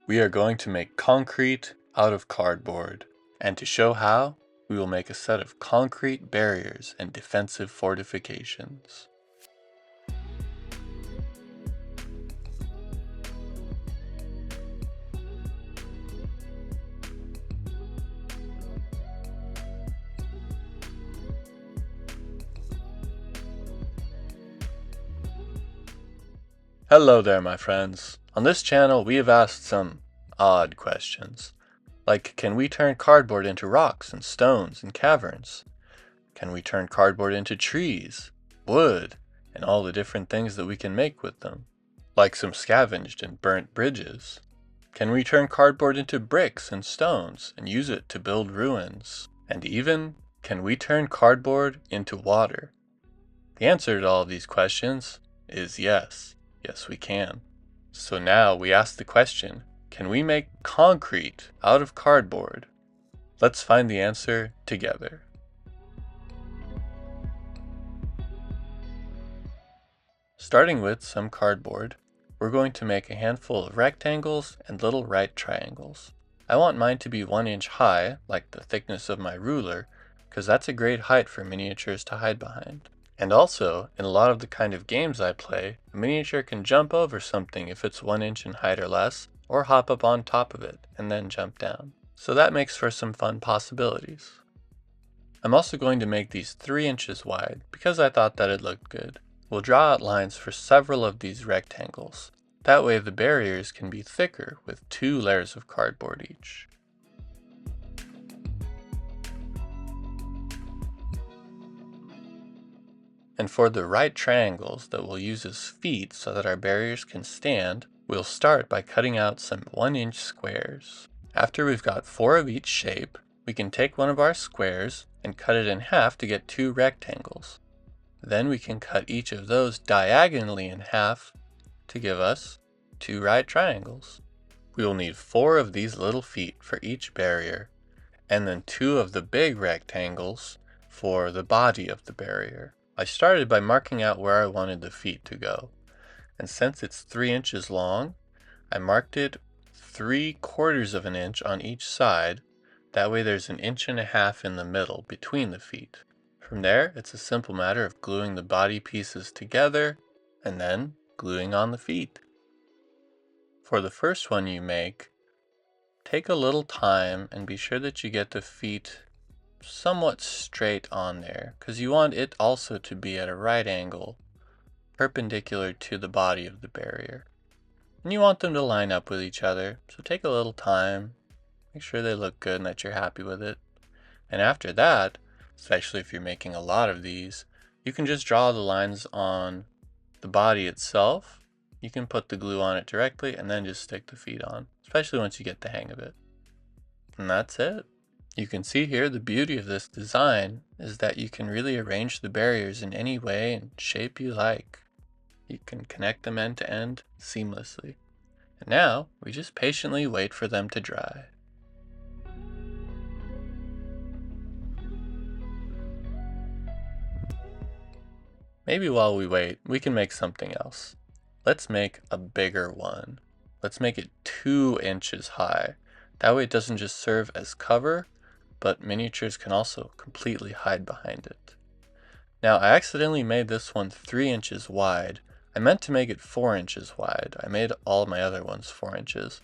We are going to make concrete out of cardboard, and to show how, we will make a set of concrete barriers and defensive fortifications. Hello there, my friends. On this channel, we have asked some odd questions, like can we turn cardboard into rocks and stones and caverns? Can we turn cardboard into trees, wood, and all the different things that we can make with them? Like some scavenged and burnt bridges. Can we turn cardboard into bricks and stones and use it to build ruins? And even, can we turn cardboard into water? The answer to all of these questions is yes. Yes, we can. So now we ask the question, can we make concrete out of cardboard? Let's find the answer together. Starting with some cardboard, we're going to make a handful of rectangles and little right triangles. I want mine to be 1 inch high, like the thickness of my ruler, because that's a great height for miniatures to hide behind. And also, in a lot of the kind of games I play, a miniature can jump over something if it's 1 inch in height or less, or hop up on top of it and then jump down. So that makes for some fun possibilities. I'm also going to make these 3 inches wide because I thought that it looked good. We'll draw out lines for several of these rectangles. That way the barriers can be thicker with 2 layers of cardboard each. And for the right triangles that we'll use as feet so that our barriers can stand, we'll start by cutting out some 1 inch squares. After we've got 4 of each shape, we can take one of our squares and cut it in half to get 2 rectangles. Then we can cut each of those diagonally in half to give us 2 right triangles. We will need 4 of these little feet for each barrier, and then 2 of the big rectangles for the body of the barrier. I started by marking out where I wanted the feet to go, and since it's 3 inches long, I marked it 3/4 of an inch on each side. That way there's 1.5 inches in the middle between the feet. From there, it's a simple matter of gluing the body pieces together and then gluing on the feet. For the first one you make, take a little time and be sure that you get the feet somewhat straight on there, because you want it also to be at a right angle, perpendicular to the body of the barrier. And you want them to line up with each other, so take a little time, make sure they look good and that you're happy with it. And after that, especially if you're making a lot of these, you can just draw the lines on the body itself. You can put the glue on it directly and then just stick the feet on, especially once you get the hang of it. And that's it. You can see here the beauty of this design is that you can really arrange the barriers in any way and shape you like. You can connect them end to end seamlessly. And now we just patiently wait for them to dry. Maybe while we wait, we can make something else. Let's make a bigger one. Let's make it 2 inches high. That way it doesn't just serve as cover, but miniatures can also completely hide behind it. Now I accidentally made this one 3 inches wide. I meant to make it 4 inches wide. I made all my other ones 4 inches.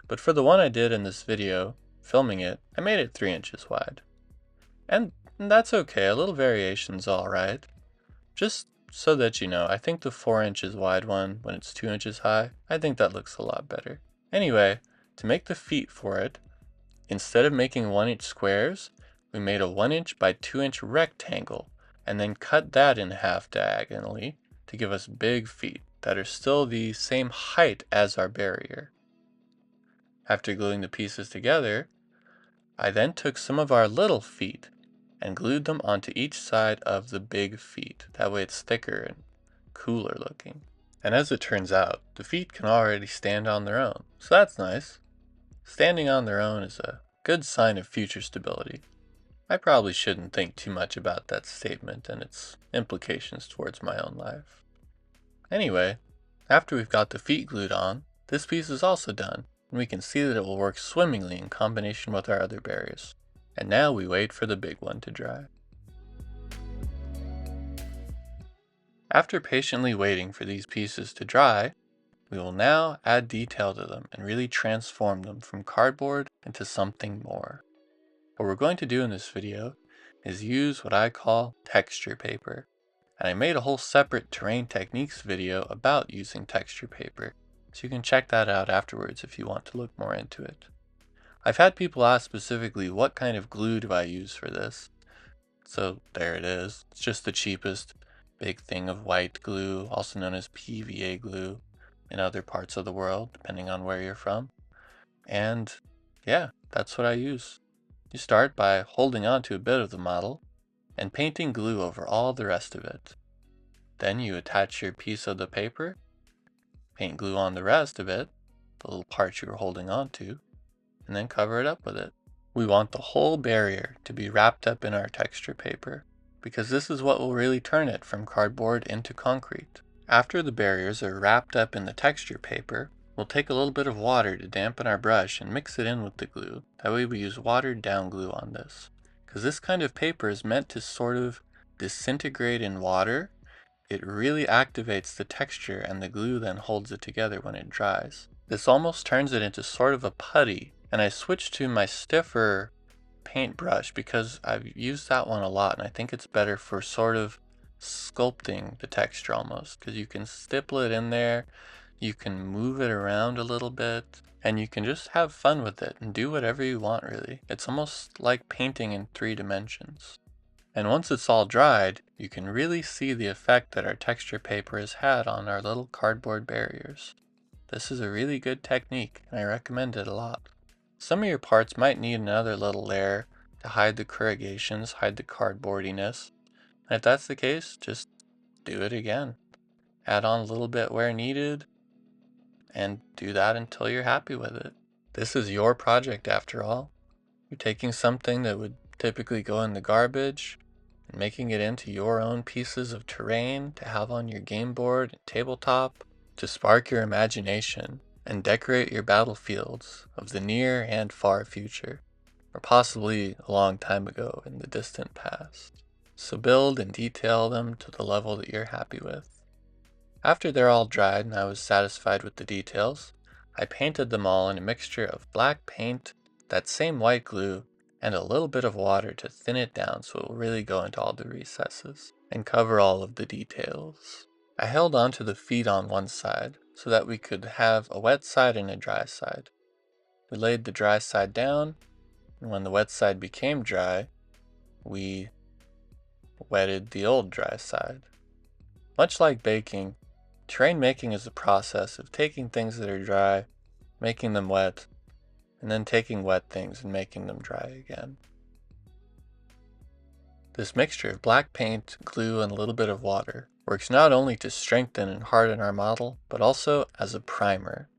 But for the one I did in this video, filming it, I made it 3 inches wide. And that's okay, a little variation's alright. Just so that you know, I think the 4 inches wide one, when it's 2 inches high, I think that looks a lot better. Anyway, to make the feet for it, instead of making 1 inch squares, we made a 1 inch by 2 inch rectangle, and then cut that in half diagonally to give us big feet that are still the same height as our barrier. After gluing the pieces together, I then took some of our little feet and glued them onto each side of the big feet. That way it's thicker and cooler looking. And as it turns out, the feet can already stand on their own, so that's nice. Standing on their own is a good sign of future stability. I probably shouldn't think too much about that statement and its implications towards my own life. Anyway, after we've got the feet glued on, this piece is also done. and we can see that it will work swimmingly in combination with our other barriers. And now we wait for the big one to dry. After patiently waiting for these pieces to dry, we will now add detail to them and really transform them from cardboard into something more. What we're going to do in this video is use what I call texture paper. And I made a whole separate terrain techniques video about using texture paper, so you can check that out afterwards if you want to look more into it. I've had people ask specifically what kind of glue do I use for this. So there it is. It's just the cheapest big thing of white glue, also known as PVA glue in other parts of the world, depending on where you're from. And yeah, that's what I use. You start by holding on to a bit of the model and painting glue over all the rest of it. Then you attach your piece of the paper, paint glue on the rest of it, the little parts you were holding on to, and then cover it up with it. We want the whole barrier to be wrapped up in our texture paper, because this is what will really turn it from cardboard into concrete. After the barriers are wrapped up in the texture paper, we'll take a little bit of water to dampen our brush and mix it in with the glue. That way we use watered down glue on this. Because this kind of paper is meant to sort of disintegrate in water. It really activates the texture and the glue then holds it together when it dries. This almost turns it into sort of a putty, and I switched to my stiffer paintbrush because I've used that one a lot and I think it's better for sort of sculpting the texture almost, because you can stipple it in there, you can move it around a little bit, and you can just have fun with it and do whatever you want really. It's almost like painting in 3 dimensions. And once it's all dried, you can really see the effect that our texture paper has had on our little cardboard barriers. This is a really good technique and I recommend it a lot. Some of your parts might need another little layer to hide the corrugations, hide the cardboardiness. And if that's the case, just do it again. Add on a little bit where needed, and do that until you're happy with it. This is your project after all. You're taking something that would typically go in the garbage and making it into your own pieces of terrain to have on your game board and tabletop to spark your imagination and decorate your battlefields of the near and far future, or possibly a long time ago in the distant past. So build and detail them to the level that you're happy with. After they're all dried and I was satisfied with the details, I painted them all in a mixture of black paint, that same white glue, and a little bit of water to thin it down so it will really go into all the recesses and cover all of the details. I held on to the feet on one side so that we could have a wet side and a dry side. We laid the dry side down, and when the wet side became dry, we wetted the old dry side. Much like baking, terrain making is a process of taking things that are dry, making them wet, and then taking wet things and making them dry again. This mixture of black paint, glue, and a little bit of water works not only to strengthen and harden our model, but also as a primer.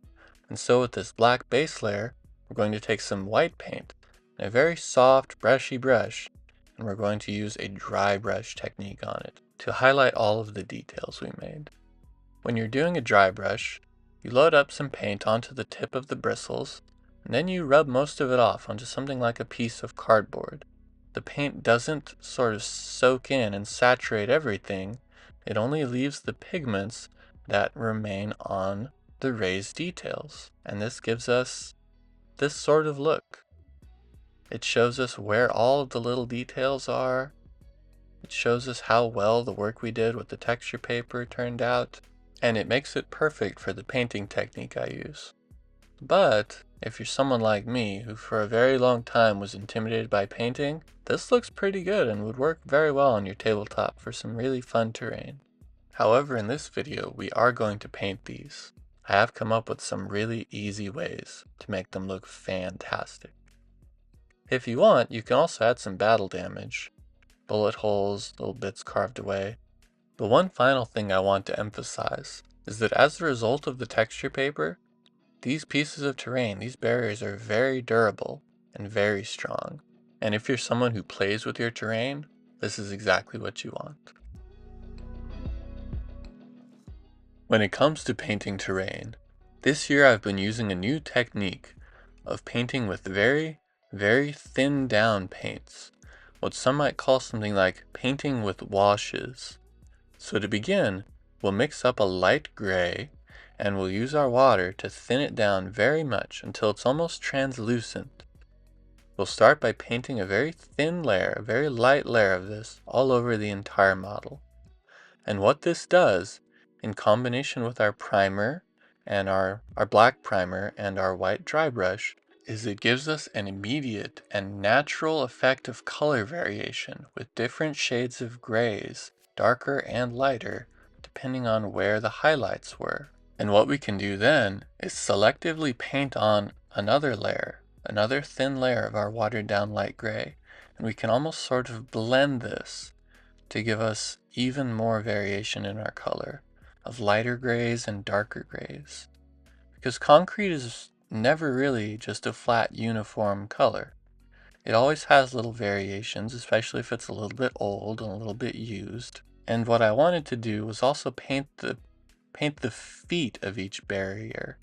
And so with this black base layer, we're going to take some white paint and a very soft, brushy brush, and we're going to use a dry brush technique on it to highlight all of the details we made. When you're doing a dry brush, you load up some paint onto the tip of the bristles, and then you rub most of it off onto something like a piece of cardboard. The paint doesn't sort of soak in and saturate everything, it only leaves the pigments that remain on the raised details. And this gives us this sort of look. It shows us where all of the little details are. It shows us how well the work we did with the texture paper turned out. And it makes it perfect for the painting technique I use. But if you're someone like me who for a very long time was intimidated by painting, this looks pretty good and would work very well on your tabletop for some really fun terrain. However, in this video we are going to paint these. I have come up with some really easy ways to make them look fantastic. If you want, you can also add some battle damage, bullet holes, little bits carved away. The one final thing I want to emphasize is that as a result of the texture paper, these pieces of terrain, these barriers are very durable and very strong. And if you're someone who plays with your terrain, this is exactly what you want. When it comes to painting terrain, This year I've been using a new technique of painting with very, very thin down paints, what some might call something like painting with washes. So to begin, we'll mix up a light gray and we'll use our water to thin it down very much until it's almost translucent. We'll start by painting a very thin layer, a very light layer of this all over the entire model. And what this does, in combination with our primer and our black primer and our white dry brush, is it gives us an immediate and natural effect of color variation with different shades of grays, darker and lighter, depending on where the highlights were. And what we can do then is selectively paint on another layer, another thin layer of our watered down light gray, and we can almost sort of blend this to give us even more variation in our color of lighter grays and darker grays. Because concrete is never really just a flat uniform color. It always has little variations, especially if it's a little bit old and a little bit used. And what I wanted to do was also paint the feet of each barrier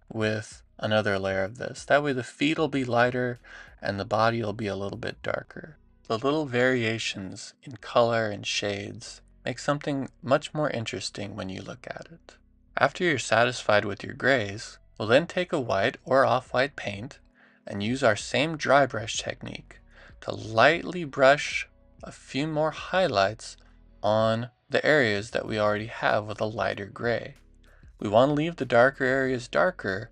with another layer of this. That way the feet will be lighter and the body will be a little bit darker. The little variations in color and shades make something much more interesting when you look at it. After you're satisfied with your grays, we'll then take a white or off-white paint and use our same dry brush technique to lightly brush a few more highlights on the areas that we already have with a lighter gray. We want to leave the darker areas darker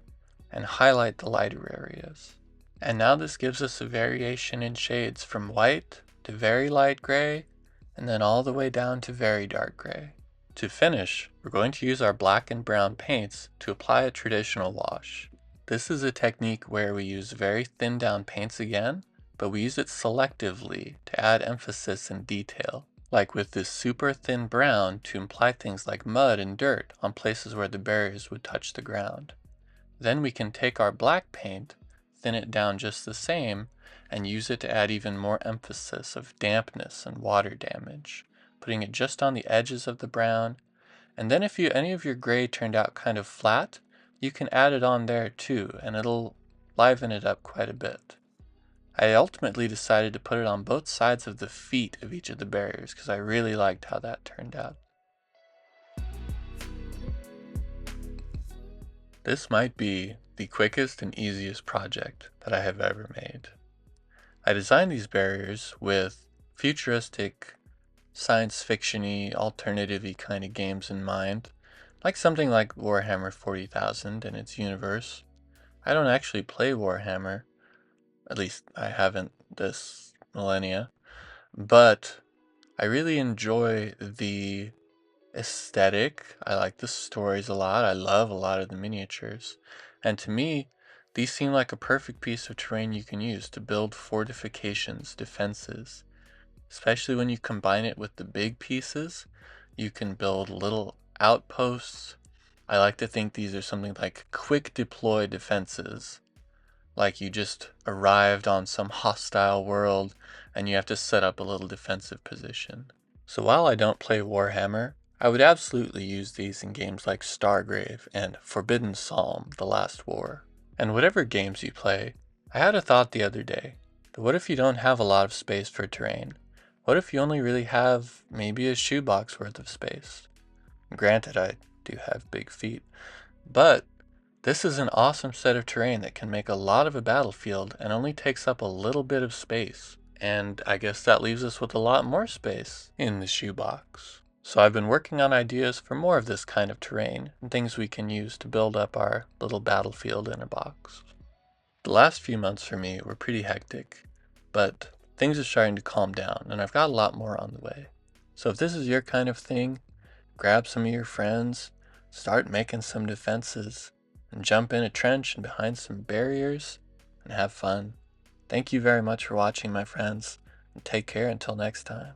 and highlight the lighter areas. And now this gives us a variation in shades from white to very light gray and then all the way down to very dark gray. To finish, we're going to use our black and brown paints to apply a traditional wash. This is a technique where we use very thin down paints again, but we use it selectively to add emphasis and detail, like with this super thin brown to imply things like mud and dirt on places where the barriers would touch the ground. Then we can take our black paint, thin it down just the same, and use it to add even more emphasis of dampness and water damage, putting it just on the edges of the brown. And then if any of your gray turned out kind of flat, you can add it on there too, and it'll liven it up quite a bit. I ultimately decided to put it on both sides of the feet of each of the barriers because I really liked how that turned out. This might be the quickest and easiest project that I have ever made. I designed these barriers with futuristic, science fiction-y, alternative-y kind of games in mind, like something like Warhammer 40,000 and its universe. I don't actually play Warhammer, at least I haven't this millennia, but I really enjoy the aesthetic. I like the stories a lot. I love a lot of the miniatures. And to me, these seem like a perfect piece of terrain you can use to build fortifications, defenses. Especially when you combine it with the big pieces, you can build little outposts. I like to think these are something like quick deploy defenses. Like you just arrived on some hostile world and you have to set up a little defensive position. So while I don't play Warhammer, I would absolutely use these in games like Stargrave and Forbidden Psalm: The Last War. And whatever games you play, I had a thought the other day, that what if you don't have a lot of space for terrain? What if you only really have maybe a shoebox worth of space? Granted, I do have big feet, but this is an awesome set of terrain that can make a lot of a battlefield and only takes up a little bit of space. And I guess that leaves us with a lot more space in the shoebox. So I've been working on ideas for more of this kind of terrain and things we can use to build up our little battlefield in a box. The last few months for me were pretty hectic, but things are starting to calm down and I've got a lot more on the way. So if this is your kind of thing, grab some of your friends, start making some defenses, and jump in a trench and behind some barriers and have fun. Thank you very much for watching, my friends, and take care until next time.